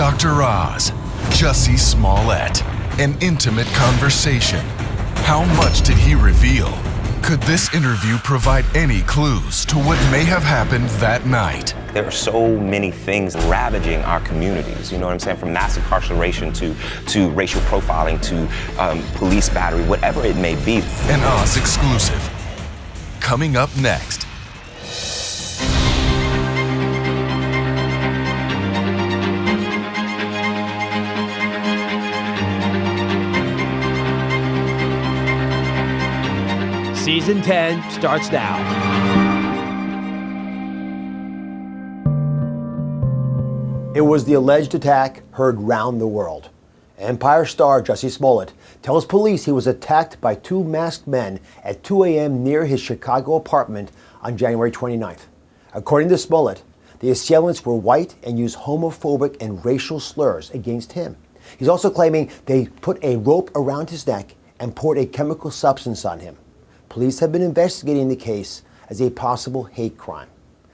Dr. Oz, Jussie Smollett, an intimate conversation. How much did he reveal? Could this interview provide any clues to what may have happened that night? There are so many things ravaging our communities, you know what I'm saying? From mass incarceration to racial profiling to police battery, whatever it may be. An Oz exclusive. Coming up next. Season 10 starts now. It was the alleged attack heard round the world. Empire star Jussie Smollett tells police he was attacked by two masked men at 2 a.m. near his Chicago apartment on January 29th. According to Smollett, the assailants were white and used homophobic and racial slurs against him. He's also claiming they put a rope around his neck and poured a chemical substance on him. Police have been investigating the case as a possible hate crime.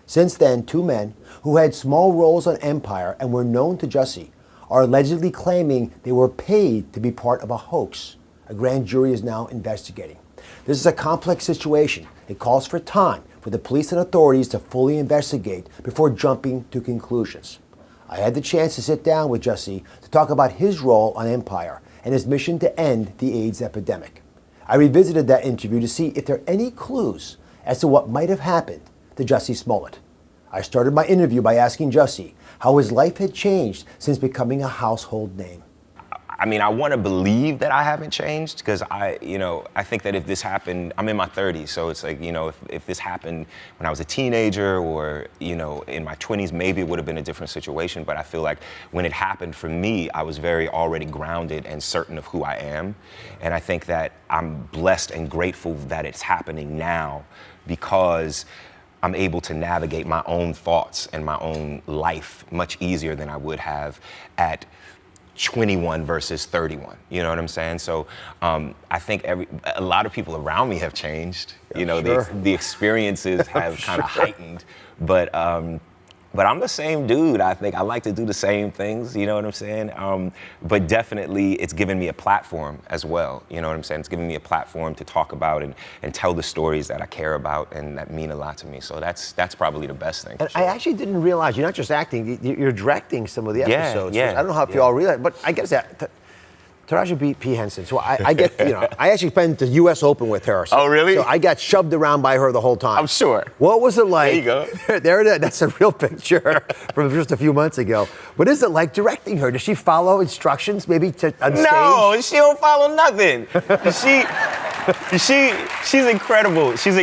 Since then, two men who had small roles on Empire and were known to Jussie are allegedly claiming they were paid to be part of a hoax. A grand jury is now investigating. This is a complex situation. It calls for time for the police and authorities to fully investigate before jumping to conclusions. I had the chance to sit down with Jussie to talk about his role on Empire and his mission to end the AIDS epidemic. I revisited that interview to see if there are any clues as to what might have happened to Jussie Smollett. I started my interview by asking Jussie how his life had changed since becoming a household name. I mean, I want to believe that I haven't changed because I think that if this happened, I'm in my 30s, so it's like, if this happened when I was a teenager or, in my 20s, maybe it would have been a different situation. But I feel like when it happened for me, I was very already grounded and certain of who I am. And I think that I'm blessed and grateful that it's happening now because I'm able to navigate my own thoughts and my own life much easier than I would have at 21 versus 31, you know what I'm saying? So I think a lot of people around me have changed. Sure. The experiences have kind of heightened, but I'm the same dude. I think I like to do the same things, you know what I'm saying? But definitely it's given me a platform as well, you know what I'm saying? It's given me a platform to talk about and tell the stories that I care about and that mean a lot to me. So that's probably the best thing. And sure. I actually didn't realize you're not just acting, you're directing some of the episodes. Yeah. I don't know how if you all realize, but I guess that Taraji P. Henson. So I get, I actually spent the U.S. Open with her. So, oh, really? So I got shoved around by her the whole time. I'm sure. What was it like? There you go. There it is. That's a real picture from just a few months ago. What is it like directing her? Does she follow instructions maybe on stage? No, she don't follow nothing. She's incredible. She's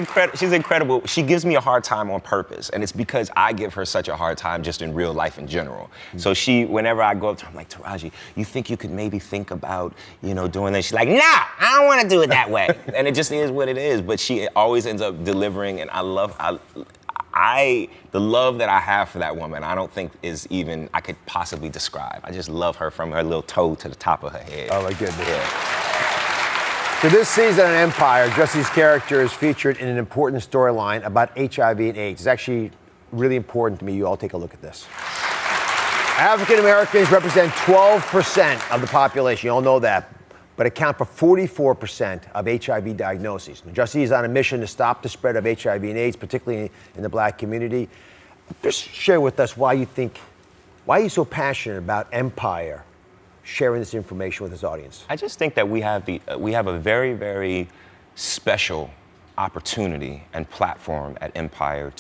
incredible. She gives me a hard time on purpose, and it's because I give her such a hard time just in real life in general. So whenever I go up to her, I'm like, Taraji, you think you could maybe think about, doing that? She's like, nah, I don't want to do it that way. And it just is what it is. But she always ends up delivering, and the love that I have for that woman, I don't think I could possibly describe. I just love her from her little toe to the top of her head. Oh, my goodness. Yeah. So this season on Empire, Jussie's character is featured in an important storyline about HIV and AIDS. It's actually really important to me. You all take a look at this. African Americans represent 12% of the population. You all know that, but account for 44% of HIV diagnoses. Now, Jussie is on a mission to stop the spread of HIV and AIDS, particularly in the Black community. Just share with us why you're so passionate about Empire sharing this information with his audience. I just think that we have a very, very special opportunity and platform at Empire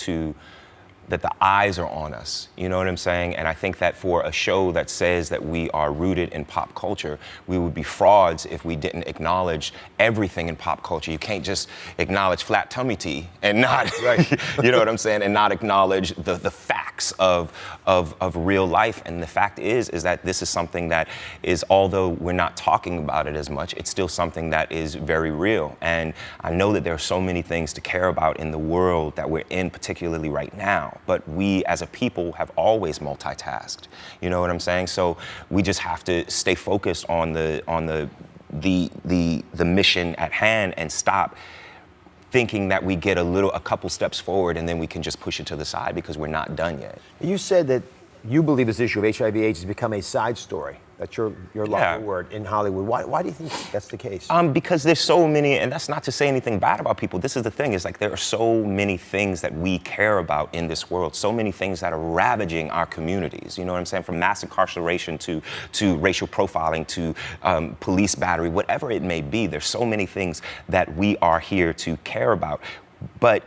that the eyes are on us, you know what I'm saying? And I think that for a show that says that we are rooted in pop culture, we would be frauds if we didn't acknowledge everything in pop culture. You can't just acknowledge flat tummy tea and not, right. You know what I'm saying, and not acknowledge the facts of real life. And the fact is that this is something that is, although we're not talking about it as much, it's still something that is very real. And I know that there are so many things to care about in the world that we're in, particularly right now. But we as a people have always multitasked. You know what I'm saying? So we just have to stay focused on the mission at hand and stop thinking that we get a couple steps forward and then we can just push it to the side because we're not done yet. You said that You believe this issue of HIV/AIDS has become a side story. That's your Yeah. word in Hollywood. Why do you think that's the case? Because there's so many, and that's not to say anything bad about people. This is the thing, is like there are so many things that we care about in this world, so many things that are ravaging our communities. You know what I'm saying? From mass incarceration to racial profiling to police battery, whatever it may be. There's so many things that we are here to care about. But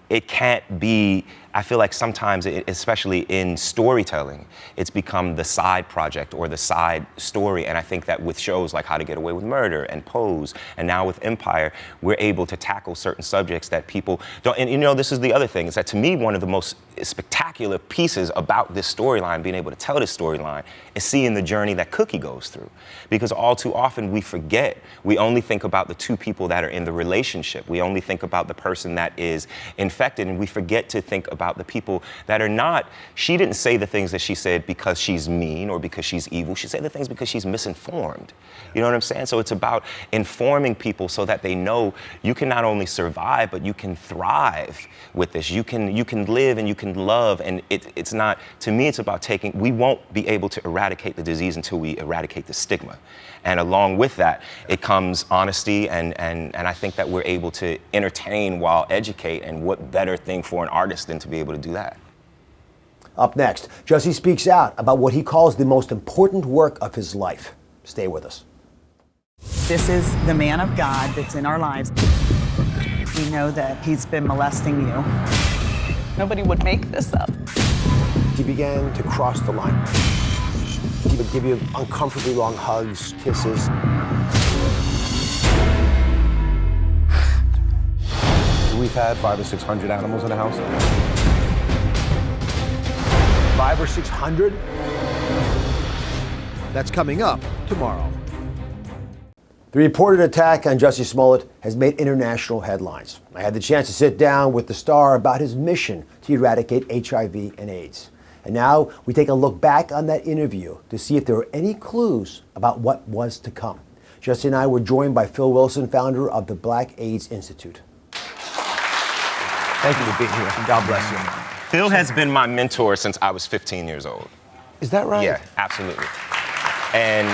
it can't be, I feel like sometimes, especially in storytelling, it's become the side project or the side story. And I think that with shows like How to Get Away with Murder and Pose, and now with Empire, we're able to tackle certain subjects that people don't. And you know, this is the other thing, is that to me, one of the most spectacular pieces about this storyline, being able to tell this storyline, is seeing the journey that Cookie goes through. Because all too often we forget, we only think about the two people that are in the relationship. We only think about the person that is infected, and we forget to think about the people that are not. She didn't say the things that she said because she's mean or because she's evil. She said the things because she's misinformed. You know what I'm saying? So it's about informing people so that they know you can not only survive, but you can thrive with this. You can live and you can love. And it's not, to me, it's about we won't be able to eradicate the disease until we eradicate the stigma. And along with that, it comes honesty, and I think that we're able to entertain while educate, and what better thing for an artist than to be able to do that. Up next, Jussie speaks out about what he calls the most important work of his life. Stay with us. This is the man of God that's in our lives. We know that he's been molesting you. Nobody would make this up. He began to cross the line. He would give you uncomfortably long hugs, kisses. We've had 500 or 600 animals in the house. 500 or 600? That's coming up tomorrow. The reported attack on Jussie Smollett has made international headlines. I had the chance to sit down with the star about his mission to eradicate HIV and AIDS. And now we take a look back on that interview to see if there were any clues about what was to come. Jussie and I were joined by Phil Wilson, founder of the Black AIDS Institute. Thank you for being here. God bless you. Phil has been my mentor since I was 15 years old. Is that right? Yeah, absolutely. And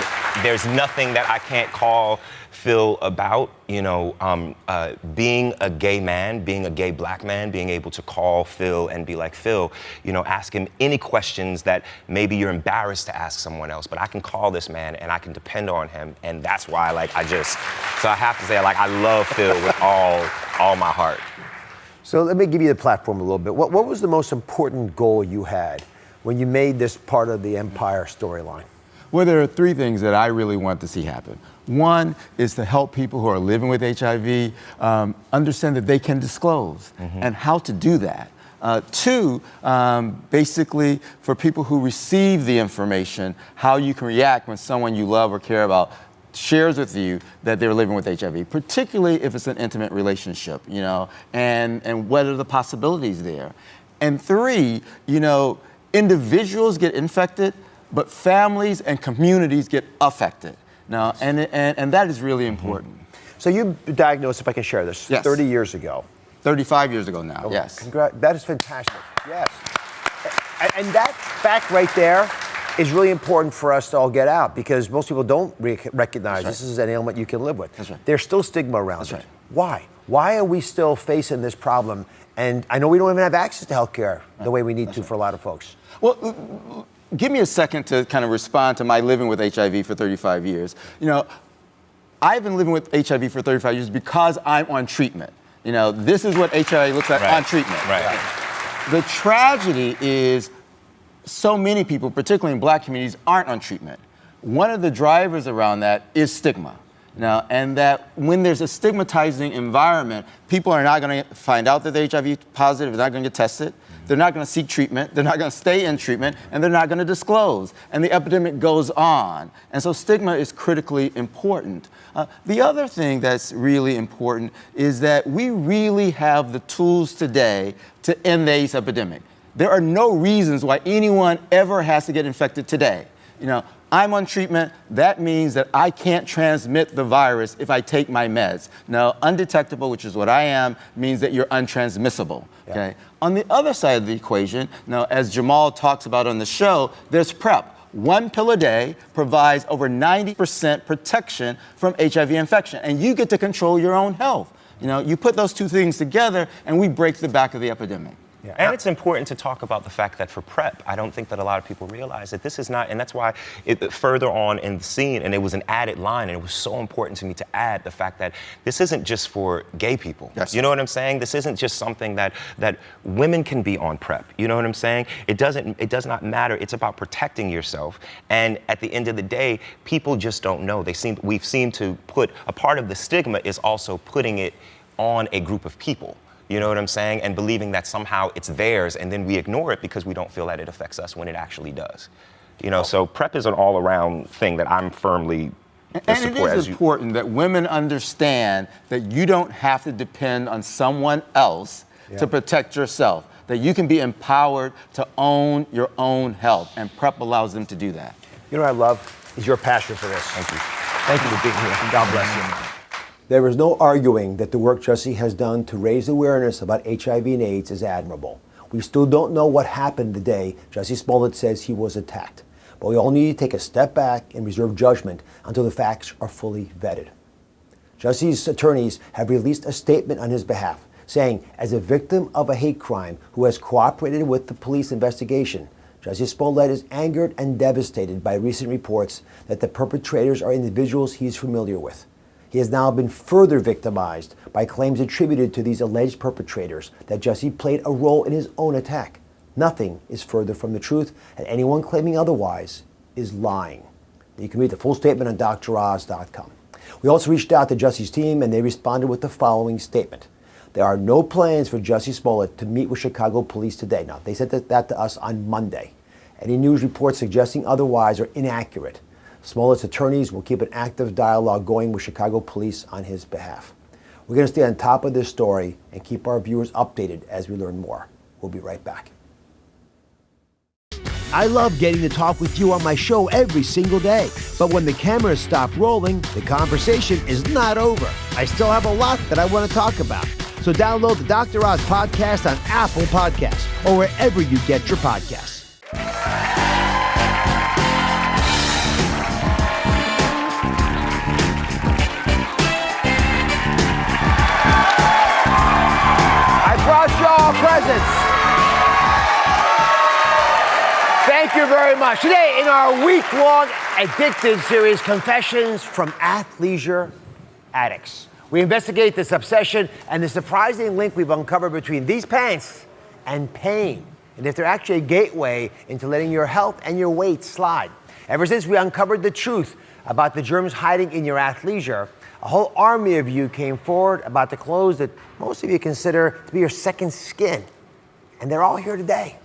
there's nothing that I can't call Phil about, you know, being a gay man, being a gay black man, being able to call Phil and be like, Phil, you know, ask him any questions that maybe you're embarrassed to ask someone else, but I can call this man and I can depend on him. And that's why, so I have to say, I love Phil with all my heart. So let me give you the platform a little bit. What was the most important goal you had when you made this part of the Empire storyline? Well, there are three things that I really want to see happen. One is to help people who are living with HIV understand that they can disclose and how to do that. Two, basically for people who receive the information, how you can react when someone you love or care about shares with you that they're living with HIV, particularly if it's an intimate relationship, you know, and what are the possibilities there. And three, you know, individuals get infected, but families and communities get affected. Now, and that is really important. So you diagnosed, if I can share this, Yes. 30 years ago. 35 years ago now, yes. That is fantastic, yes. And that fact right there is really important for us to all get out, because most people don't recognize this is an ailment you can live with. That's right. There's still stigma around That's it. right. Why? Why are we still facing this problem? And I know we don't even have access to healthcare the way we need to for a lot of folks. Well, give me a second to kind of respond to my living with HIV for 35 years. You know, I've been living with HIV for 35 years because I'm on treatment. You know, this is what HIV looks like on treatment. Right. The tragedy is so many people, particularly in black communities, aren't on treatment. One of the drivers around that is stigma. Now, and that when there's a stigmatizing environment, people are not going to find out that they're HIV positive, they're not going to get tested, they're not going to seek treatment, they're not going to stay in treatment, and they're not going to disclose. And the epidemic goes on. And so stigma is critically important. The other thing that's really important is that we really have the tools today to end the AIDS epidemic. There are no reasons why anyone ever has to get infected today. You know, I'm on treatment. That means that I can't transmit the virus if I take my meds. Now, undetectable, which is what I am, means that you're untransmissible. Okay. On the other side of the equation, now, as Jamal talks about on the show, there's PrEP. 1 pill a day provides over 90% protection from HIV infection, and you get to control your own health. You know, you put those two things together, and we break the back of the epidemic. Yeah. And it's important to talk about the fact that for PrEP, I don't think that a lot of people realize that this is not, and that's why further on in the scene, and it was an added line, and it was so important to me to add the fact that this isn't just for gay people. Yes. You know what I'm saying? This isn't just something that women can be on PrEP. You know what I'm saying? It does not matter. It's about protecting yourself. And at the end of the day, people just don't know. We've seemed to put, a part of the stigma is also putting it on a group of people. You know what I'm saying? And believing that somehow it's theirs, and then we ignore it because we don't feel that it affects us when it actually does. You know, so PrEP is an all-around thing that I'm firmly and it is important that women understand that you don't have to depend on someone else to protect yourself, that you can be empowered to own your own health, and PrEP allows them to do that. You know what I love is your passion for this. Thank you. Thank you for being here. God bless you. There is no arguing that the work Jussie has done to raise awareness about HIV and AIDS is admirable. We still don't know what happened the day Jussie Smollett says he was attacked. But we all need to take a step back and reserve judgment until the facts are fully vetted. Jussie's attorneys have released a statement on his behalf, saying, as a victim of a hate crime who has cooperated with the police investigation, Jussie Smollett is angered and devastated by recent reports that the perpetrators are individuals he's familiar with. He has now been further victimized by claims attributed to these alleged perpetrators that Jussie played a role in his own attack. Nothing is further from the truth, and anyone claiming otherwise is lying. You can read the full statement on DrOz.com. We also reached out to Jussie's team, and they responded with the following statement. There are no plans for Jussie Smollett to meet with Chicago police today. Now, they said that to us on Monday. Any news reports suggesting otherwise are inaccurate. Smollett's attorneys will keep an active dialogue going with Chicago police on his behalf. We're going to stay on top of this story and keep our viewers updated as we learn more. We'll be right back. I love getting to talk with you on my show every single day. But when the cameras stop rolling, the conversation is not over. I still have a lot that I want to talk about. So download the Dr. Oz podcast on Apple Podcasts or wherever you get your podcasts. Brought y'all presents. Thank you very much. Today, in our week-long addicted series, Confessions from Athleisure Addicts, we investigate this obsession and the surprising link we've uncovered between these pants and pain, and if they're actually a gateway into letting your health and your weight slide. Ever since we uncovered the truth about the germs hiding in your athleisure, a whole army of you came forward about the clothes that most of you consider to be your second skin. And they're all here today.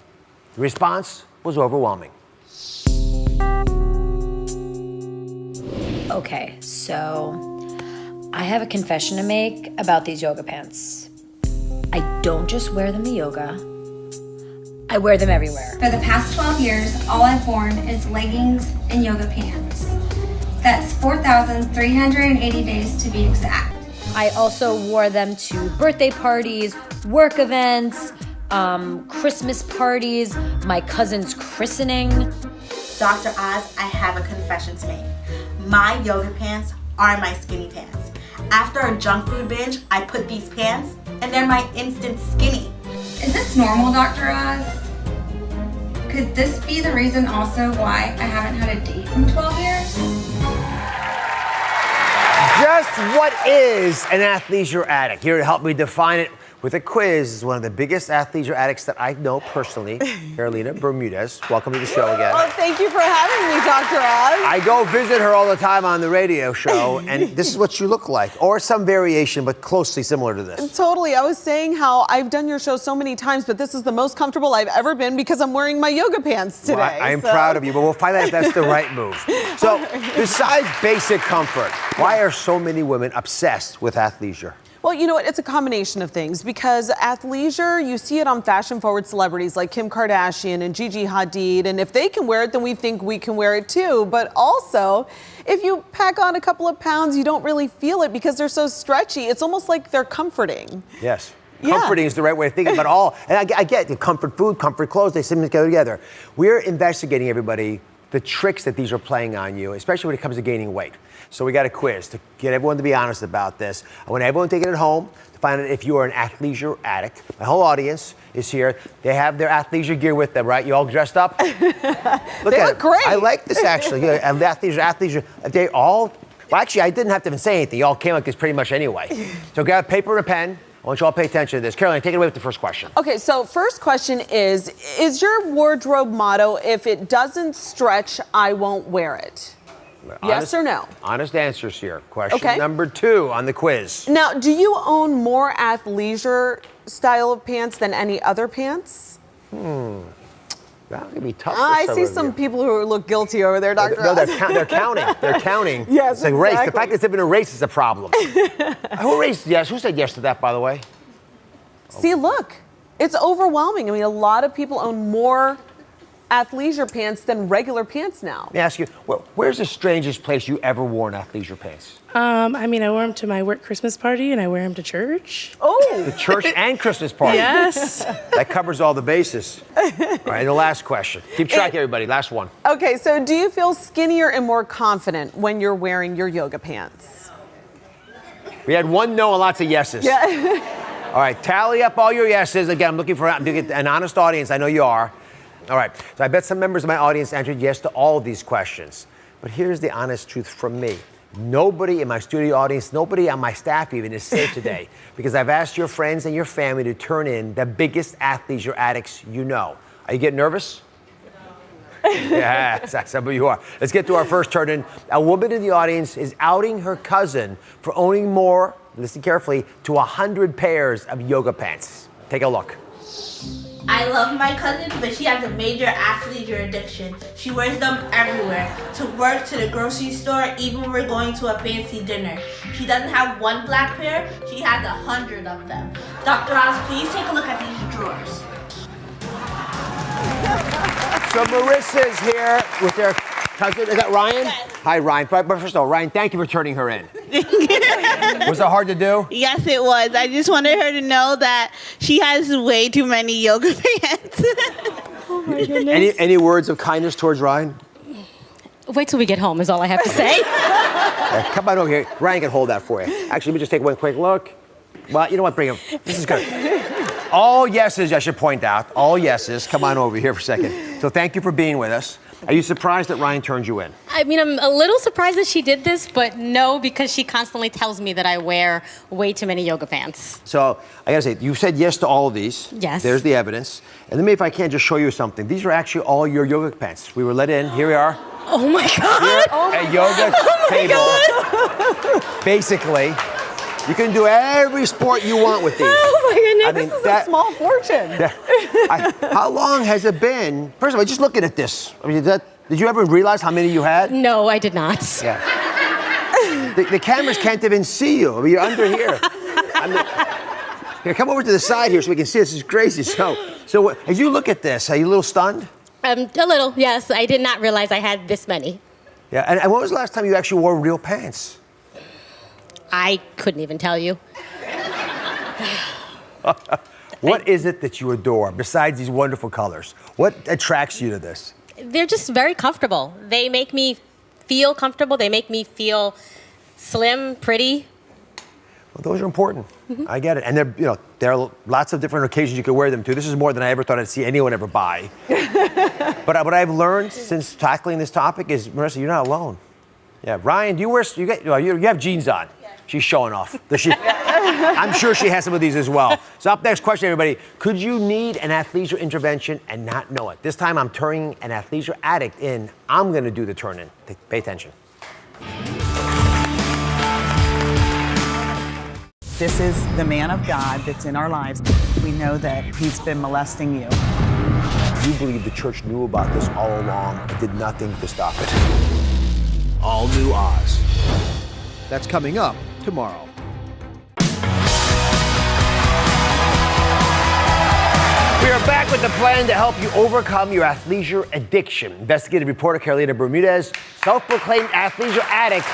The response was overwhelming. Okay, so I have a confession to make about these yoga pants. I don't just wear them to yoga, I wear them everywhere. For the past 12 years, all I've worn is leggings and yoga pants. That's 4,380 days to be exact. I also wore them to birthday parties, work events, Christmas parties, my cousin's christening. Dr. Oz, I have a confession to make. My yoga pants are my skinny pants. After a junk food binge, I put these pants and they're my instant skinny. Is this normal, Dr. Oz? Could this be the reason also why I haven't had a date in 12 years? Just what is an athleisure addict? Here to help me define it with a quiz is one of the biggest athleisure addicts that I know personally, Carolina Bermudez. Welcome to the show again. Well, thank you for having me, Dr. Oz. I go visit her all the time on the radio show, and this is what you look like, or some variation, but closely similar to this. Totally. I was saying how I've done your show so many times, but this is the most comfortable I've ever been because I'm wearing my yoga pants today. Well, I'm proud of you, but we'll find out if that's the right move. So, besides basic comfort, why are so many women obsessed with athleisure? Well, you know what? It's a combination of things because athleisure, you see it on fashion-forward celebrities like Kim Kardashian and Gigi Hadid, and if they can wear it, then we think we can wear it too. But also, if you pack on a couple of pounds, you don't really feel it because they're so stretchy. It's almost like they're comforting. Yes. Yeah. Comforting is the right way to think about all. And I get the comfort food, comfort clothes, they seem to go together. We're investigating, everybody, the tricks that these are playing on you, especially when it comes to gaining weight. So we got a quiz to get everyone to be honest about this. I want everyone to take it at home to find out if you are an athleisure addict. My whole audience is here. They have their athleisure gear with them, right? You all dressed up? They look great. I like this actually. Yeah, athleisure. They all, well, actually, I didn't have to even say anything. You all came like this pretty much anyway. So grab paper and a pen. I want you all to pay attention to this. Caroline, take it away with the first question. Okay, so first question is your wardrobe motto, if it doesn't stretch, I won't wear it? Yes or no? Honest answers here. Question Okay. number 2 on the quiz. Now, do you own more athleisure style of pants than any other pants? That could be tough. For I see of some you. people who look guilty over there, Dr. No, Oz. they're counting. They're counting. Yes, it's a race. The exactly. fact that it's even a race is a problem. Who raced yes? Who said yes to that, by the way? See, look, it's overwhelming. I mean, a lot of people own more athleisure pants than regular pants now. Let me ask you, where's the strangest place you ever worn athleisure pants? I mean, I wore them to my work Christmas party and I wear them to church. Oh! The church and Christmas party. Yes. That covers all the bases. All right, the last question. Keep track, everybody. Last one. Okay, so do you feel skinnier and more confident when you're wearing your yoga pants? We had one no and lots of yeses. Yeah. All right, tally up all your yeses. Again, I'm looking for an honest audience. I know you are. All right, so I bet some members of my audience answered yes to all of these questions. But here's the honest truth from me. Nobody in my studio audience, nobody on my staff even is safe today because I've asked your friends and your family to turn in the biggest athleisure addicts you know. Are you getting nervous? Yes, some of you are. Let's get to our first turn in. A woman in the audience is outing her cousin for owning more, listen carefully, to 100 pairs of yoga pants. Take a look. I love my cousin, but she has a major athleisure addiction. She wears them everywhere, to work, to the grocery store, even when we're going to a fancy dinner. She doesn't have one black pair, she has 100 of them. Dr. Oz, please take a look at these drawers. So Marissa's here with their cousin. Is that Ryan? Yes. Hi, Ryan. But first of all, Ryan, thank you for turning her in. Was it hard to do? Yes, it was. I just wanted her to know that she has way too many yoga pants. Oh my goodness. Any words of kindness towards Ryan? Wait till we get home is all I have to say. Yeah, come on over here. Ryan can hold that for you. Actually, let me just take one quick look. Well, you know what? Bring him. This is good. All yeses, I should point out. All yeses. Come on over here for a second. So thank you for being with us. Are you surprised that Ryan turned you in? I mean, I'm a little surprised that she did this, but no, because she constantly tells me that I wear way too many yoga pants. So I gotta say, you said yes to all of these. Yes. There's the evidence. And let me, if I can, just show you something. These are actually all your yoga pants. We were let in. Here we are. Oh my God. Here, a yoga table. God. Basically, you can do every sport you want with these. Oh my goodness, I mean, this is a small fortune. How long has it been? First of all, just looking at this. I mean, did you ever realize how many you had? No, I did not. Yeah. The cameras can't even see you. I mean, you're under here. Here, come over to the side here so we can see. This is crazy. So as you look at this, are you a little stunned? A little, yes. I did not realize I had this many. Yeah. And when was the last time you actually wore real pants? I couldn't even tell you. What is it that you adore besides these wonderful colors? What attracts you to this? They're just very comfortable. They make me feel comfortable. They make me feel slim, pretty. Well, those are important. I get it. And there are lots of different occasions you can wear them to. This is more than I ever thought I'd see anyone ever buy. But what I've learned since tackling this topic is, Marissa, you're not alone. Yeah, Ryan, do you wear? You have jeans on. Yeah. She's showing off. I'm sure she has some of these as well. So up next question, everybody. Could you need an athleisure intervention and not know it? This time I'm turning an athleisure addict in. I'm going to do the turn-in. Pay attention. This is the man of God that's in our lives. We know that he's been molesting you. You believe the church knew about this all along and did nothing to stop it. All new Oz. That's coming up tomorrow. We are back with the plan to help you overcome your athleisure addiction. Investigative reporter Carolina Bermudez, self-proclaimed athleisure addict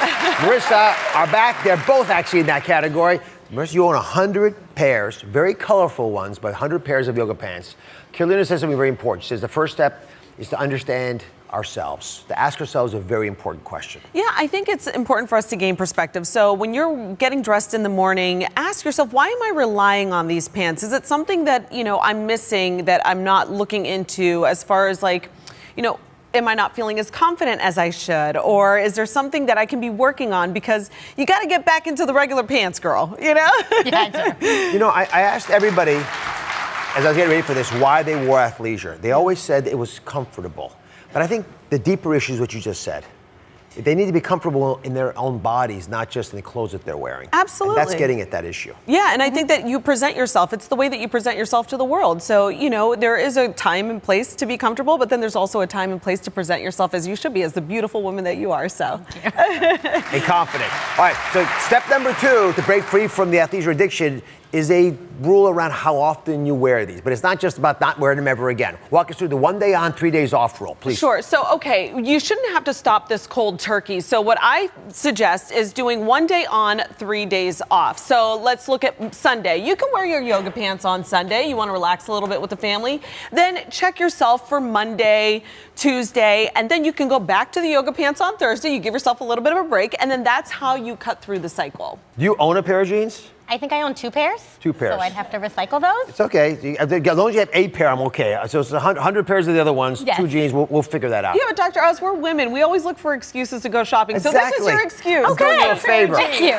Marissa are back. They're both actually in that category. Marissa, you own 100 pairs, very colorful ones, but 100 pairs of yoga pants. Carolina says something very important. She says the first step is to understand ourselves, to ask ourselves a very important question. Yeah, I think it's important for us to gain perspective. So when you're getting dressed in the morning, ask yourself, why am I relying on these pants? Is it something that, I'm missing, that I'm not looking into, as far as like, am I not feeling as confident as I should? Or is there something that I can be working on? Because you got to get back into the regular pants, girl, Yeah, I do. I asked everybody, as I was getting ready for this, why they wore athleisure. They always said it was comfortable. But I think the deeper issue is what you just said. They need to be comfortable in their own bodies, not just in the clothes that they're wearing. Absolutely. And that's getting at that issue. Yeah, and I think that you present yourself. It's the way that you present yourself to the world. So, there is a time and place to be comfortable, but then there's also a time and place to present yourself as you should be, as the beautiful woman that you are. So. And confident. All right, so step number 2 to break free from the athleisure addiction is a rule around how often you wear these. But it's not just about not wearing them ever again. Walk us through the 1 day on, 3 days off rule, please. Sure. So, okay, you shouldn't have to stop this cold turkey. So what I suggest is doing 1 day on, 3 days off. So let's look at Sunday. You can wear your yoga pants on Sunday. You want to relax a little bit with the family. Then check yourself for Monday, Tuesday, and then you can go back to the yoga pants on Thursday. You give yourself a little bit of a break, and then that's how you cut through the cycle. Do you own a pair of jeans? I think I own 2 pairs. 2 pairs. So I'd have to recycle those. It's okay. As long as you have 8 pair, I'm okay. So it's 100 pairs of the other ones, Yes. 2 jeans. We'll figure that out. Yeah, but Dr. Oz, we're women. We always look for excuses to go shopping. So this is your excuse. I'm doing you a favor. Thank you.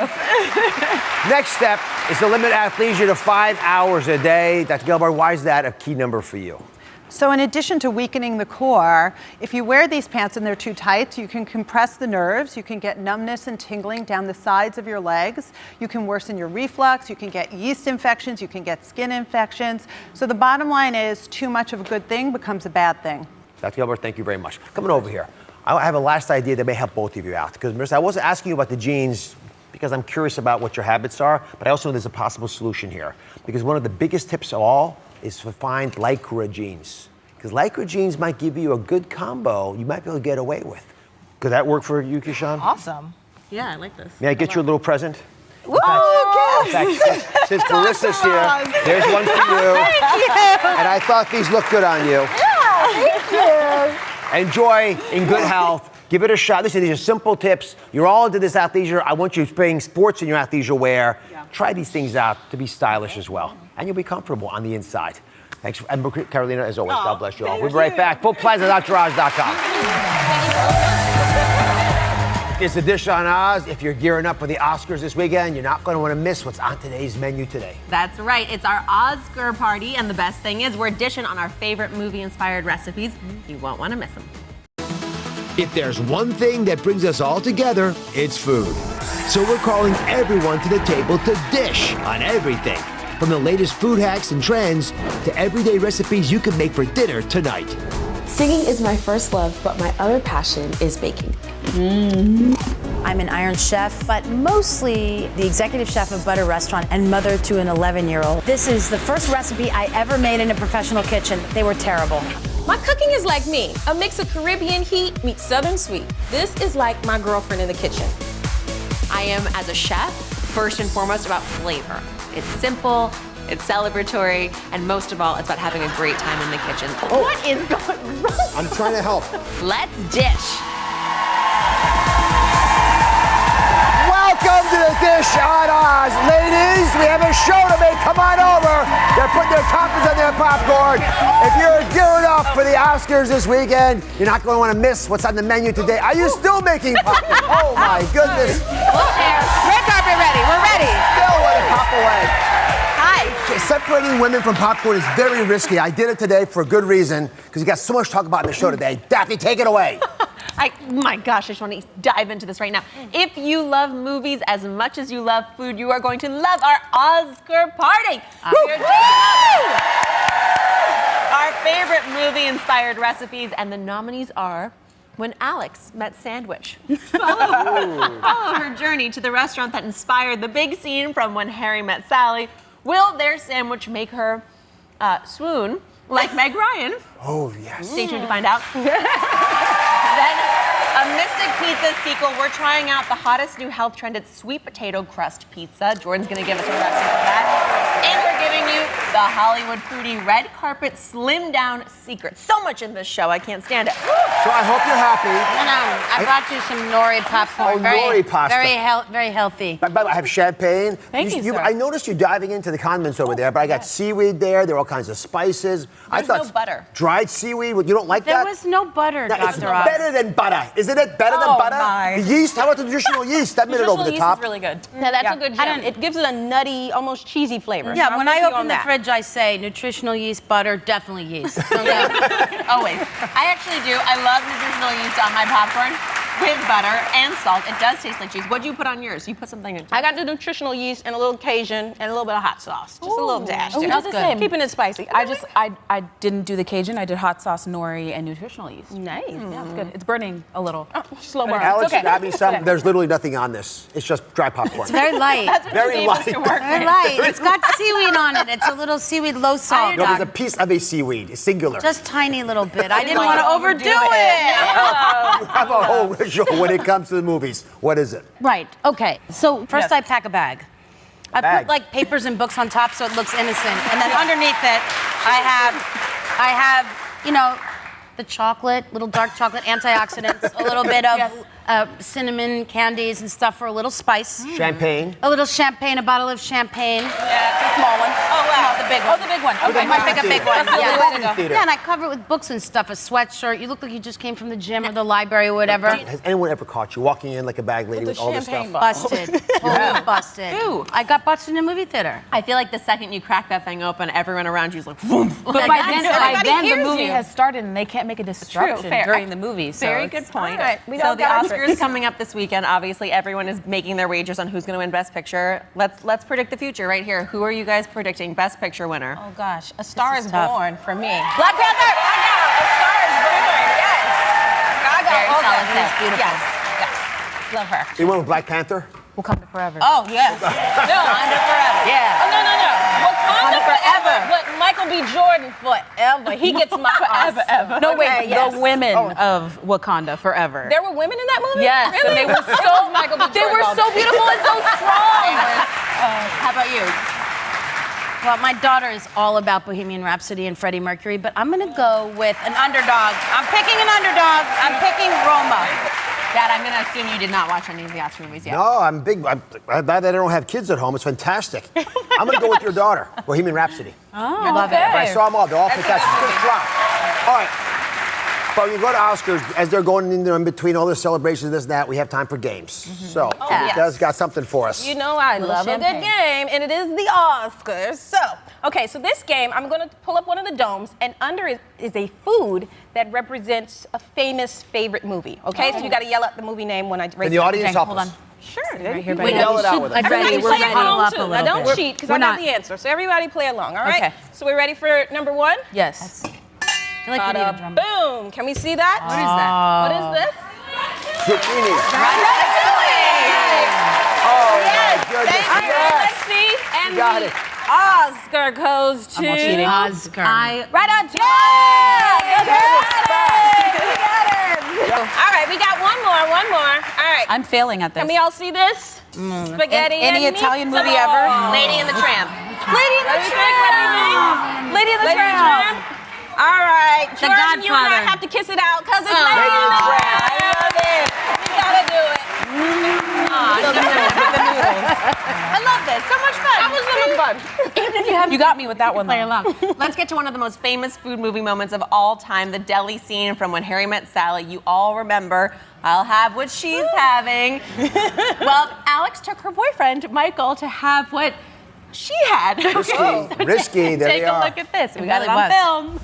Next step is to limit athleisure to 5 hours a day. Dr. Gelbar, why is that a key number for you? So in addition to weakening the core, if you wear these pants and they're too tight, you can compress the nerves, you can get numbness and tingling down the sides of your legs, you can worsen your reflux, you can get yeast infections, you can get skin infections. So the bottom line is too much of a good thing becomes a bad thing. Dr. Gelbar, thank you very much. Coming over here, I have a last idea that may help both of you out. Because Marissa, I wasn't asking you about the jeans because I'm curious about what your habits are, but I also know there's a possible solution here. Because one of the biggest tips of all is to find Lycra jeans. Because Lycra jeans might give you a good combo you might be able to get away with. Could that work for you, Kishan? Awesome. Yeah, I like this. May I get you a little present? Woo, yes. In fact, since Marissa's here, there's one for you. Thank you. And I thought these looked good on you. Yeah, thank you. Enjoy in good health. Give it a shot. Listen, these are simple tips. You're all into this athleisure. I want you playing sports in your athleisure wear. Yeah. Try these things out to be stylish as well. And you'll be comfortable on the inside. Thanks, Carolina, as always. God bless you all. We'll be right back. Full plaza at DrOz.com. It's the Dish on Oz. If you're gearing up for the Oscars this weekend, you're not going to want to miss what's on today's menu today. That's right. It's our Ozcar party, and the best thing is we're dishing on our favorite movie-inspired recipes. You won't want to miss them. If there's one thing that brings us all together, it's food. So we're calling everyone to the table to dish on everything. From the latest food hacks and trends to everyday recipes you can make for dinner tonight. Singing is my first love, but my other passion is baking. I'm an Iron Chef, but mostly the executive chef of Butter Restaurant and mother to an 11-year-old. This is the first recipe I ever made in a professional kitchen. They were terrible. My cooking is like me, a mix of Caribbean heat meets Southern sweet. This is like my girlfriend in the kitchen. I am, as a chef, first and foremost about flavor. It's simple, it's celebratory, and most of all, it's about having a great time in the kitchen. Oh. What is going wrong? I'm trying to help. Let's dish. Welcome to the Dish on Oz. Ladies, we have a show to make. Come on over. They're putting their toppings on their popcorn. If you're gearing up for the Oscars this weekend, you're not going to want to miss what's on the menu today. Are you still making popcorn? Oh, my goodness. Red carpet ready. We're ready. Still want to pop away. Hi. Separating women from popcorn is very risky. I did it today for a good reason, because you got so much to talk about in the show today. Daphne, take it away. My gosh, I just want to dive into this right now. If you love movies as much as you love food, you are going to love our Ozcar party. Our favorite movie-inspired recipes, and the nominees are When Alex Met Sandwich. Follow her journey to the restaurant that inspired the big scene from When Harry Met Sally. Will their sandwich make her swoon? like Meg Ryan. Oh, yes. Stay tuned to find out. Then, a Mystic Pizza sequel. We're trying out the hottest new health trend. It's sweet potato crust pizza. Jordan's gonna give us a recipe for that. And we're giving you the Hollywood foodie red carpet slim down secret. So much in this show, I can't stand it. So I hope you're happy. I brought you some nori popcorn. Oh, nori pasta. Very healthy. By the way, I have champagne. Thank you, sir. I noticed you diving into the condiments over there, but I got seaweed there. There are all kinds of spices. There's no butter. Dried seaweed. You don't like There that? was no butter, No, it's Dr. Oz. better than butter. Isn't it better than butter? My. The yeast? How about the nutritional yeast? That made it over the top. Really good. Now that's a good gem. It gives it a nutty, almost cheesy flavor. Yeah, So when I'm I with you open on the that. fridge, I say nutritional yeast, butter, definitely yeast. So, Always. I actually do. I love nutritional yeast on my popcorn with butter and salt. It does taste like cheese. What'd you put on yours? You put something in. I got the nutritional yeast and a little Cajun and a little bit of hot sauce. Just a little dash. Oh, there. that's good. Keeping it spicy. I didn't do the Cajun. I did hot sauce, nori, and nutritional yeast. Nice. Yeah, it's good. It's burning a little. Slow burn. Alex, It's okay. grab me some. There's literally nothing on this. It's just dry popcorn. It's very light. That's what Very you gave us light. to work Very with. light. It's got seaweed on it. It's a little seaweed low salt. No, there's a piece of a seaweed. It's singular. Just tiny little bit. I didn't want to overdo it. You have a whole ritual when it comes to the movies. What is it? Right. Okay. So first I pack a bag. I Bag. put like papers and books on top so it looks innocent, and then underneath it, I have, you know, the chocolate, little dark chocolate, antioxidants, a little bit of cinnamon candies and stuff for a little spice. Champagne. A little champagne, a bottle of champagne. Yeah, it's a small one. Oh, wow. No, the big one. Oh, the big one. Okay, I might pick a big one. That's the Yeah. way to go. Theater. Yeah, and I cover it with books and stuff, a sweatshirt. You look like you just came from the gym or the library or whatever. Has anyone ever caught you walking in like a bag lady with all this stuff? Busted. Totally busted. Ew. I got busted in a movie theater. I feel like the second you crack that thing open, everyone around you is like, whoom. But by then the hears movie you. has started and they can't make a disruption fair. during the movie. So Very it's- good point. All right, we So all the got our Oscars tricks. coming up this weekend. Obviously, everyone is making their wagers on who's going to win Best Picture. Let's predict the future right here. Who are you guys predicting Best Picture winner? Oh, gosh. A Star is tough. Born for me. Black Panther. I know. A Star is Born. Yes. I got Very all solid that. pick. Beautiful. Yes. Love her. You went with Black Panther? Wakanda forever. Oh, yes. Wakanda forever. Yeah. Oh, no. Wakanda forever. But Michael B. Jordan forever. He gets my Ever. No, wait, Okay, yes. the women of Wakanda forever. There were women in that movie? Yes, Really? and they were so Michael B. they were Jordan. so beautiful and so strong. How about you? Well, my daughter is all about Bohemian Rhapsody and Freddie Mercury, but I'm gonna go with an underdog. I'm picking an underdog. I'm picking Roma. Dad, I'm going to assume you did not watch any of the Oscar movies yet. No, I'm big. I'm glad that I don't have kids at home. It's fantastic. I'm going to go with your daughter, Bohemian Rhapsody. Oh, Love But I it. saw them all. They're all fantastic. Good drop. All right. But when you go to Oscars, as they're going in between all the celebrations, this and that, we have time for games. So, yes. Does got something for us. You know I love a good game, and it is the Oscars. So, okay, so this game, I'm going to pull up one of the domes, and under it is a food that represents a famous favorite movie. Okay, so you got to yell out the movie name when I raise And the audience help hold us. on. Sure. Right here, We yell it out with us. Everybody We're play ready. along Up too. a Now little don't bit. cheat, because We're I got not. the answer. So everybody play along, all right? Okay. So we're ready for number one? Yes. I feel like we need a drum. Boom. Can we see that? What is that? What is this? Zucchini. Ratatouille. Oh, Yes, my goodness. thank you. Yes. Let's see. And You got the it. Oscar goes to... I'm all cheating. Oscar. Ratatouille. You got it. All right, we got one more. All right. I'm failing at this. Can we all see this? Spaghetti Any and Italian meatball. movie ever? Lady and the Tramp. Lady and the Tramp. Lady and the Tramp. All right, The Jordan, you and I Godfather. have to kiss it out because it's Lady and the Tramp. I love it. We gotta do it. I love this. So much fun. That was so much fun. Even if you have You got me with that one. play though. along. Let's get to one of the most famous food movie moments of all time, the deli scene from When Harry Met Sally. You all remember, I'll have what she's having. Well, Alex took her boyfriend, Michael, to have what she had. Risky. Risky. There Take they a are. look at this. We It got really it on was. film.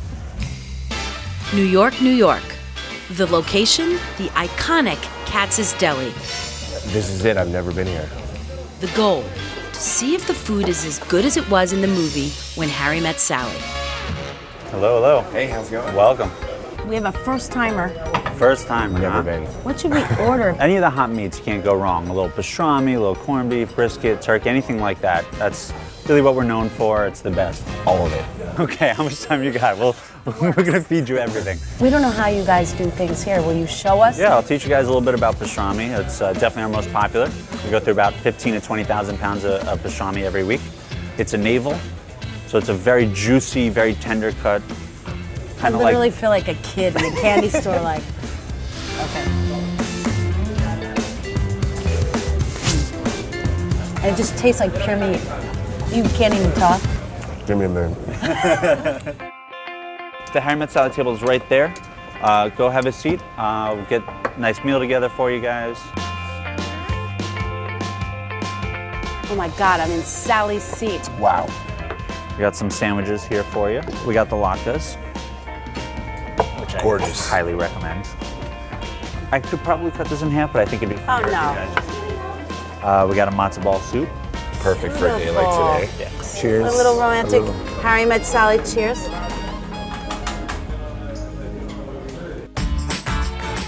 New York, New York. The location, the iconic Katz's Deli. This is it. I've never been here. The goal, to see if the food is as good as it was in the movie When Harry Met Sally. Hello. Hey, how's it going? Welcome. We have a first timer. First time, never been. What should we order? Any of the hot meats can't go wrong. A little pastrami, a little corned beef, brisket, turkey, anything like that. That's really what we're known for. It's the best. All of it. Okay, how much time you got? Well, we're gonna feed you everything. We don't know how you guys do things here. Will you show us? Yeah, I'll teach you guys a little bit about pastrami. It's definitely our most popular. We go through about 15 to 20,000 pounds of pastrami every week. It's a navel, so it's a very juicy, very tender cut. I literally feel like a kid in a candy store, like. Okay. And it just tastes like pure meat. You can't even talk. Give me a minute. The Harriman salad table is right there. Go have a seat. We'll get a nice meal together for you guys. Oh my God, I'm in Sally's seat. Wow. We got some sandwiches here for you. We got the latkes, which Gorgeous. I highly recommend. I could probably cut this in half, but I think it'd be funnier Oh, no. if you guys. We got a matzo ball soup. Perfect for a day like today. Yeah. Cheers. A little romantic Harry Met Sally. Cheers.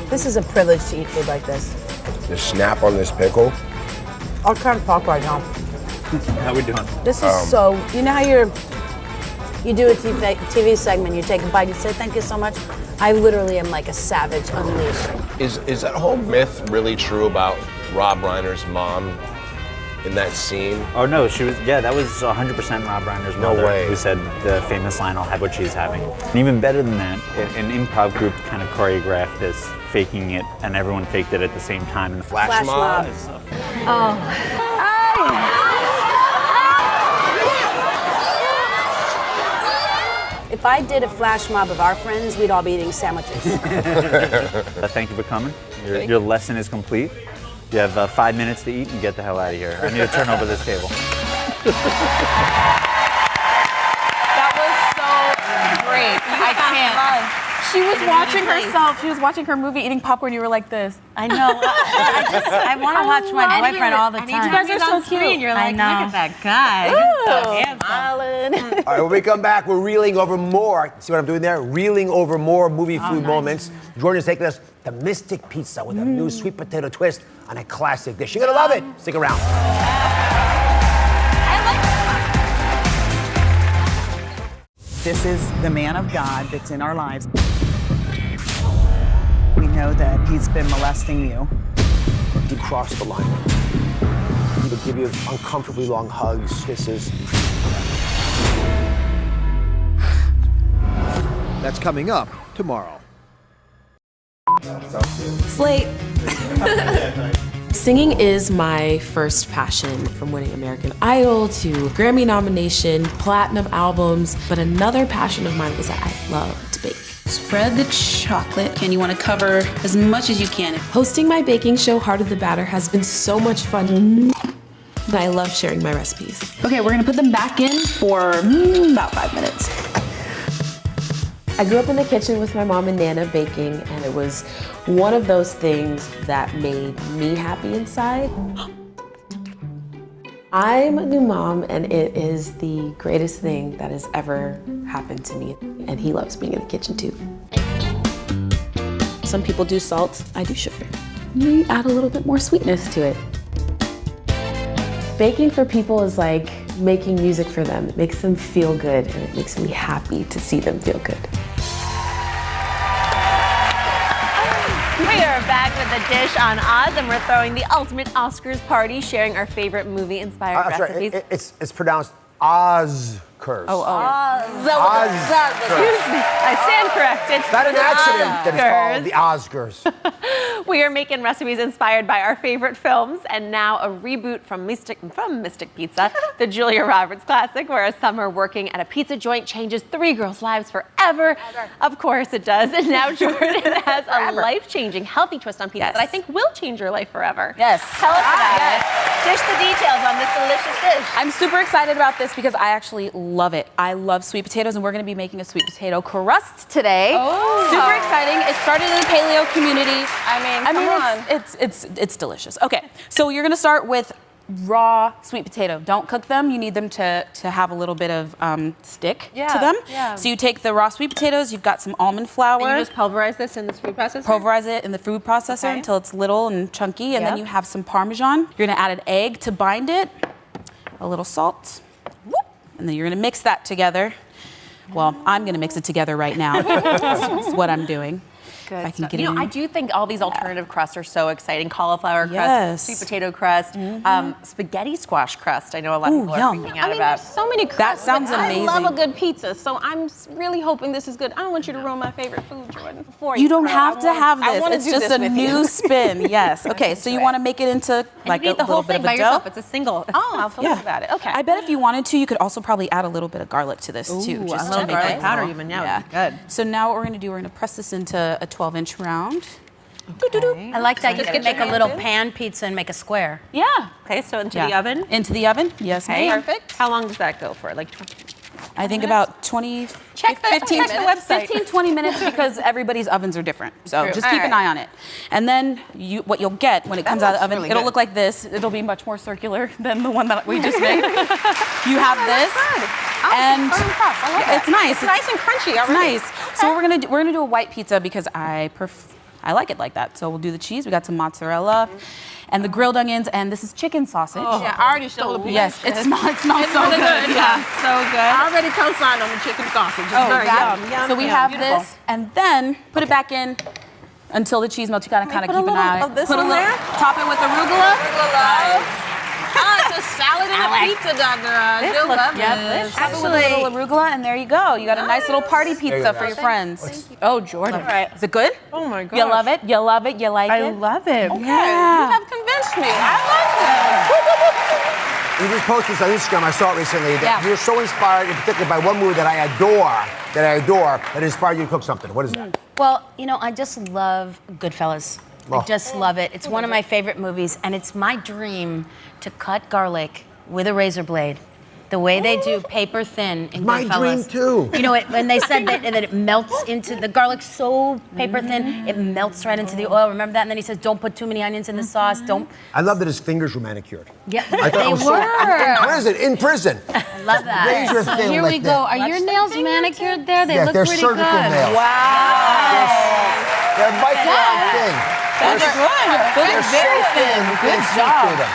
This is a privilege to eat food like this. The snap on this pickle. I can't talk right now. How we doing? This is so. You know how you do a TV segment, you take a bite, you say thank you so much. I literally am like a savage unleashed. Is that whole myth really true about Rob Reiner's mom in that scene? Oh no, she was. Yeah, that was 100% Rob Reiner's No mother, way. who said the famous line, "I'll have what she's having." And even better than that, an improv group kind of choreographed this, faking it, and everyone faked it at the same time in the Flash mob. If I did a flash mob of our friends, we'd all be eating sandwiches. Thank you for coming. Your lesson is complete. You have 5 minutes to eat and get the hell out of here. I need to turn over this table. That was so great. I can't. She was watching herself. She was watching her movie, eating popcorn. You were like this. I know. I want to watch my boyfriend all the time. You guys are so cute. You're like, Look at that guy. He's so handsome. All right, when we come back, we're reeling over more. See what I'm doing there? Reeling over more movie food moments. Jordin's taking us to Mystic Pizza with a new sweet potato twist on a classic dish. You're gonna love it. Stick around. This is the man of God that's in our lives. We know that he's been molesting you. You crossed the line. He would give you uncomfortably long hugs, kisses. That's coming up tomorrow. Slate. Singing is my first passion, from winning American Idol to Grammy nomination, platinum albums, but another passion of mine is that I love to bake. Spread the chocolate, and you want to cover as much as you can. Hosting my baking show, Heart of the Batter, has been so much fun, and I love sharing my recipes. Okay, we're gonna put them back in for about 5 minutes. I grew up in the kitchen with my mom and Nana baking, and it was one of those things that made me happy inside. I'm a new mom, and it is the greatest thing that has ever happened to me, and he loves being in the kitchen too. Some people do salt, I do sugar. We add a little bit more sweetness to it. Baking for people is like making music for them. It makes them feel good, and it makes me happy to see them feel good. We are back with a dish on Oz, and we're throwing the ultimate Oscars party, sharing our favorite movie-inspired I'm recipes. sorry, it's pronounced Ozcars. Excuse me. I stand corrected. It's not an accident that it's called the Oscars. We are making recipes inspired by our favorite films, and now a reboot from Mystic Pizza, the Julia Roberts classic, where a summer working at a pizza joint changes 3 girls' lives forever. Of course it does. And now Jordin has a life-changing, healthy twist on pizza that I think will change your life forever. Yes. Tell us about it. Dish the details on this delicious dish. I'm super excited about this because I actually love it. I love sweet potatoes, and we're gonna be making a sweet potato crust today. Oh. Super exciting. It started in the paleo community. I mean, It's delicious. Okay, so you're gonna start with raw sweet potato. Don't cook them. You need them to have a little bit of stick to them. Yeah. So you take the raw sweet potatoes. You've got some almond flour. And you just pulverize this in this food processor? Pulverize it in the food processor until it's little and chunky, and then you have some Parmesan. You're gonna add an egg to bind it, a little salt, and then you're gonna mix that together Well, I'm going to mix it together right now. That's what I'm doing. Good If I can stuff. get You know, in. I do think all these alternative crusts are so exciting. Cauliflower crust, Yes. sweet potato crust, spaghetti squash crust. I know a lot of people yum. are freaking out I mean, about. there's so many That crusts. sounds but amazing. I love a good pizza, so I'm really hoping this is good. I don't want you to ruin my favorite food, Jordan. Before You don't grow. have to have I this. wanna It's do just this a with new you. spin. Yes. Okay, so you want to make it into like you a eat the little whole bit thing of by a yourself. dough. It's a single. Oh, I'll feel Yeah. about it. Okay. I bet if you wanted to, you could also probably add a little bit of garlic to this too, Ooh, just a to little make garlic it powder more- even now would be good. So now what we're gonna do, we're gonna press this into a 12-inch round. I like that you Just can get make your a little hands in. pan pizza and make a square. Yeah. Okay, so into Yeah. the oven. Into the oven. Yes, Okay. ma'am. Perfect. How long does that go for? Like 20? I think about 20, Check the 15 website. minutes. 15, 20 minutes because everybody's ovens are different. So True. just keep an Alright. eye on it. And then what you'll get when it comes out of the looks oven, really it'll good. look like this. It'll be much more circular than the one that we just made. You have this. And it's nice. It's nice and crunchy It's already. nice. So what we're gonna do a white pizza because I like it like that. So we'll do the cheese. We got some mozzarella and the grilled onions, and this is chicken sausage. Yeah, I already stole a piece. Yes, it smells so really good. Yeah, so good. I already co-signed on the chicken sausage. It's very yum, yum, So we yum. have Beautiful. this, and then put it back in until the cheese melts. You gotta kind of put a keep an little eye. of this Put a on little. there? Top it with arugula. It's a salad and a pizza, Dr. Jill. Love this. Top it with a little arugula, and there you go. You got a nice little party pizza for your friends. Oh, Jordan. All right. Is it good? Oh my gosh. You love it? You love it? You like it? I love it. Okay. Yeah. You have convinced me. I love You just posted this on Instagram. I saw it recently. That Yeah. you're so inspired, in particular, by one movie that I adore, that inspired you to cook something. What is that? Well, you know, I just love Goodfellas. Oh. I just love it. It's one of my favorite movies, and it's my dream to cut garlic with a razor blade. The way they do paper thin in My Goodfellas. dream, too. You know, when they said that it melts into the garlic so paper thin, it melts right into the oil. Remember that? And then he says, don't put too many onions in the sauce. Don't. I love that his fingers were manicured. Yeah, I thought they it was were. in prison. I love that. Razor So thin here like we go. that. Are your nails manicured there? They Yeah, look they're pretty surgical good. nails. They're micron thin. Those are good. They're so thin. You Good can't see job. through them.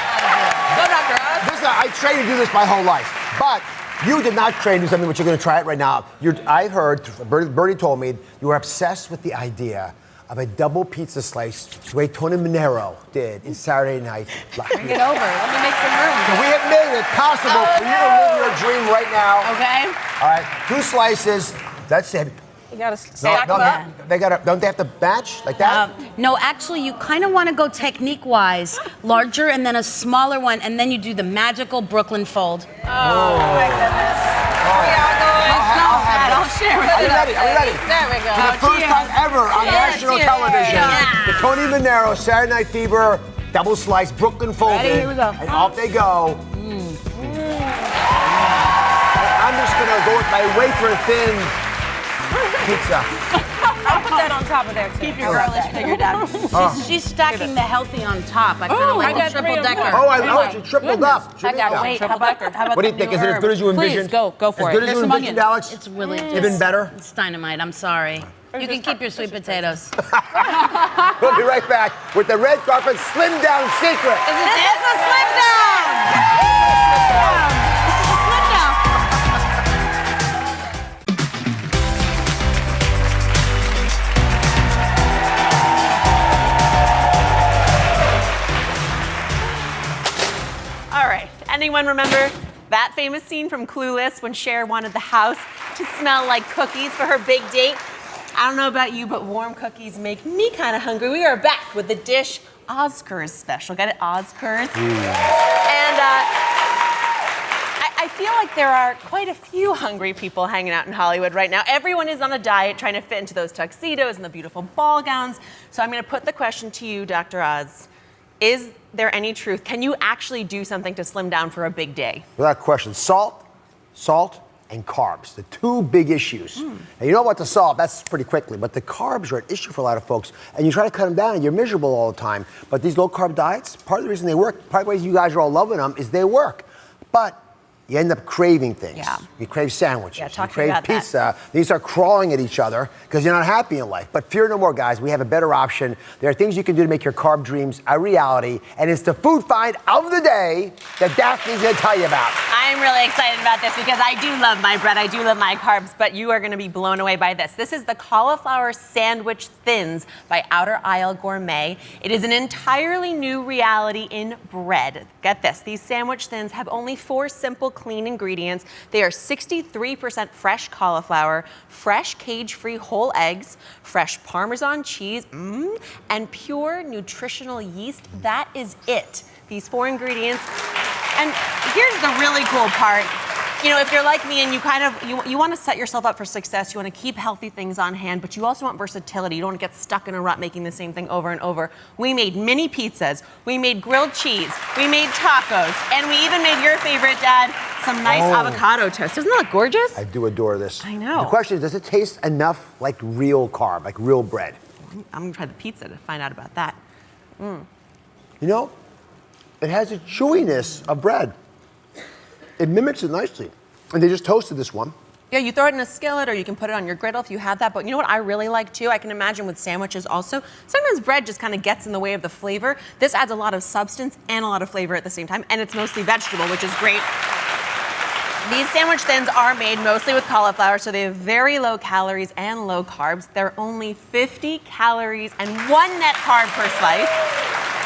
Go, Dr. Oz. Listen, I trained to do this my whole life, but you did not train to do something which you're going to try it right now. I heard, Bertie told me, you were obsessed with the idea of a double pizza slice the way Tony Manero did in Saturday Night Live. Bring it over. Let me make some room. So we have made it possible for you to live your dream right now. Okay. All right, 2 slices. That's it. You gotta stack them up. Don't they have to match like that? No, actually, you kind of want to go technique-wise, larger and then a smaller one, and then you do the magical Brooklyn fold. Oh, my goodness. Are we all going? I'll share it. Are we ready? Are we ready? There we go. For the first time ever on national television, the Tony Manero Saturday Night Fever double slice Brooklyn folded. Ready? Here we go. And off they go. I'm just gonna go with my wafer thin pizza. I'll put that on top of there, too. Keep your garlic figured out. She's stacking the healthy on top. I kind of like I a got 3 triple or decker. more. You tripled up. I got weight. How about What do you think? Is it as good as you envisioned? Please, go for as it. good as Here's you some envisioned, onions. Alex? It's really just, Even better? It's dynamite. I'm sorry. You can keep your sweet potatoes. We'll be right back with the red carpet slim down secret. This is a slim down. All right. Anyone remember that famous scene from Clueless when Cher wanted the house to smell like cookies for her big date? I don't know about you, but warm cookies make me kind of hungry. We are back with the dish Ozcar's special. Got it? Ozcar's. And I feel like there are quite a few hungry people hanging out in Hollywood right now. Everyone is on a diet trying to fit into those tuxedos and the beautiful ball gowns. So I'm going to put the question to you, Dr. Oz. Is there any truth? Can you actually do something to slim down for a big day? Without question, salt, and carbs, the 2 big issues. And you know what, the salt, that's pretty quickly, but the carbs are an issue for a lot of folks. And you try to cut them down and you're miserable all the time. But these low-carb diets, part of the reason they work, part of the reason you guys are all loving them is they work. But you end up craving things. Yeah. You crave sandwiches. Yeah, you talk to me crave about that. pizza. Then you start crawling at each other because you're not happy in life. But fear no more, guys. We have a better option. There are things you can do to make your carb dreams a reality. And it's the food find of the day that Daphne's going to tell you about. I I'm really excited about this because I do love my bread, I do love my carbs, but you are going to be blown away by this. This is the cauliflower sandwich thins by Outer Aisle Gourmet. It is an entirely new reality in bread. Get this, these sandwich thins have only 4 simple, clean ingredients. They are 63% fresh cauliflower, fresh cage-free whole eggs, fresh Parmesan cheese, and pure nutritional yeast. That is it. These 4 ingredients. And here's the really cool part. You know, if you're like me and you want to set yourself up for success, you want to keep healthy things on hand, but you also want versatility. You don't want to get stuck in a rut making the same thing over and over. We made mini pizzas, we made grilled cheese, we made tacos, and we even made your favorite, Dad, some nice avocado toast. Doesn't that look gorgeous? I do adore this. I know. The question is, does it taste enough like real carb, like real bread? I'm gonna try the pizza to find out about that. You know, it has a chewiness of bread. It mimics it nicely. And they just toasted this one. Yeah, you throw it in a skillet or you can put it on your griddle if you have that. But you know what I really like too? I can imagine with sandwiches also, sometimes bread just kind of gets in the way of the flavor. This adds a lot of substance and a lot of flavor at the same time, and it's mostly vegetable, which is great. These sandwich thins are made mostly with cauliflower, so they have very low calories and low carbs. They're only 50 calories and 1 net carb per slice.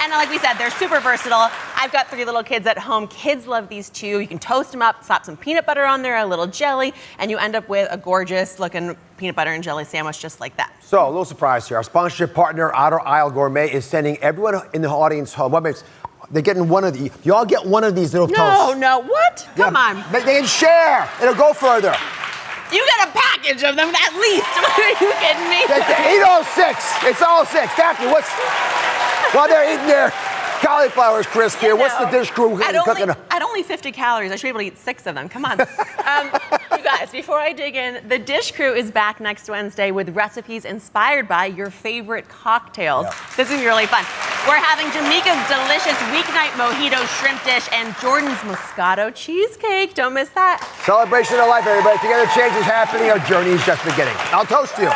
And like we said, they're super versatile. I've got 3 little kids at home. Kids love these too. You can toast them up, slap some peanut butter on there, a little jelly, and you end up with a gorgeous looking peanut butter and jelly sandwich just like that. So, a little surprise here. Our sponsorship partner, Outer Aisle Gourmet, is sending everyone in the audience home. They're getting one of these. You all get one of these little toasts. No, what? Come on. They can share. It'll go further. You get a package of them at least. Are you kidding me? Eat all 6. It's all 6. Daphne, while they're eating their cauliflower's crisp here, what's the dish crew cooking? At only 50 calories, I should be able to eat 6 of them. Come on. You guys, before I dig in, the dish crew is back next Wednesday with recipes inspired by your favorite cocktails. This is going to be really fun. We're having Jamika's delicious weeknight mojito shrimp dish and Jordin's Moscato cheesecake. Don't miss that. Celebration of life, everybody. Together change is happening. Our journey is just beginning. I'll toast you.